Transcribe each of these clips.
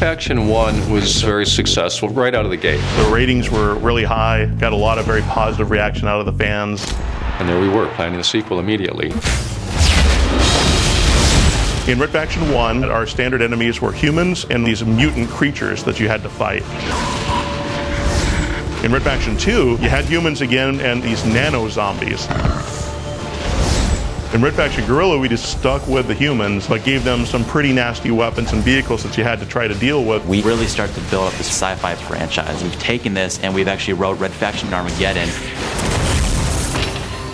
Faction 1 was very successful right out of the gate. The ratings were really high, got a lot of very positive reaction out of the fans. And there we were, planning the sequel immediately. In Red Faction 1, our standard enemies were humans and these mutant creatures that you had to fight. In Red Faction 2, you had humans again and these nano-zombies. In Red Faction Guerrilla, we just stuck with the humans, but gave them some pretty nasty weapons and vehicles that you had to try to deal with. We really start to build up this sci-fi franchise. We've taken this and we've actually wrote Red Faction Armageddon.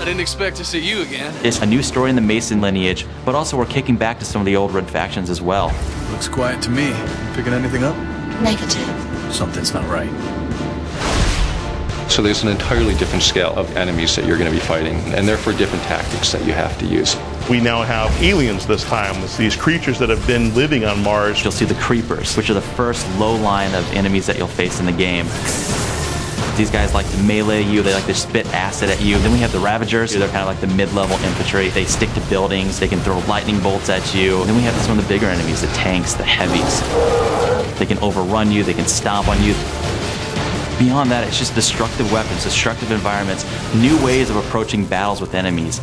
I didn't expect to see you again. It's a new story in the Mason lineage, but also we're kicking back to some of the old Red Factions as well. Looks quiet to me. Picking anything up? Negative. Something's not right. So there's an entirely different scale of enemies that you're going to be fighting, and therefore different tactics that you have to use. We now have aliens this time. It's these creatures that have been living on Mars. You'll see the Creepers, which are the first low line of enemies that you'll face in the game. These guys like to melee you, they like to spit acid at you. Then we have the Ravagers, they're kind of like the mid-level infantry. They stick to buildings, they can throw lightning bolts at you. And then we have some of the bigger enemies, the tanks, the heavies. They can overrun you, they can stomp on you. Beyond that, it's just destructive weapons, destructive environments, new ways of approaching battles with enemies.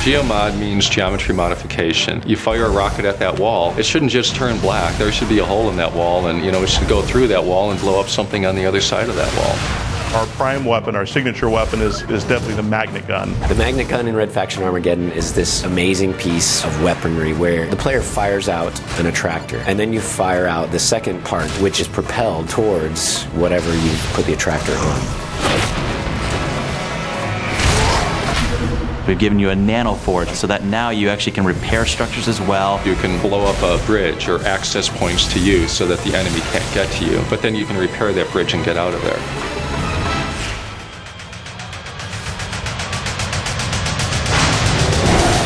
Geomod means geometry modification. You fire a rocket at that wall, it shouldn't just turn black. There should be a hole in that wall, and it should go through that wall and blow up something on the other side of that wall. Our prime weapon, our signature weapon, is definitely the magnet gun. The magnet gun in Red Faction Armageddon is this amazing piece of weaponry where the player fires out an attractor, and then you fire out the second part, which is propelled towards whatever you put the attractor on. We've given you a nano forge so that now you actually can repair structures as well. You can blow up a bridge or access points to you so that the enemy can't get to you, but then you can repair that bridge and get out of there.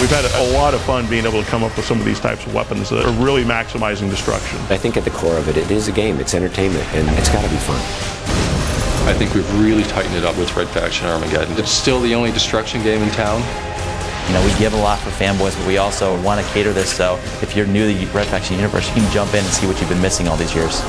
We've had a lot of fun being able to come up with some of these types of weapons that are really maximizing destruction. I think at the core of it, it is a game, it's entertainment, and it's got to be fun. I think we've really tightened it up with Red Faction Armageddon. It's still the only destruction game in town. We give a lot for fanboys, but we also want to cater this, so if you're new to the Red Faction universe, you can jump in and see what you've been missing all these years.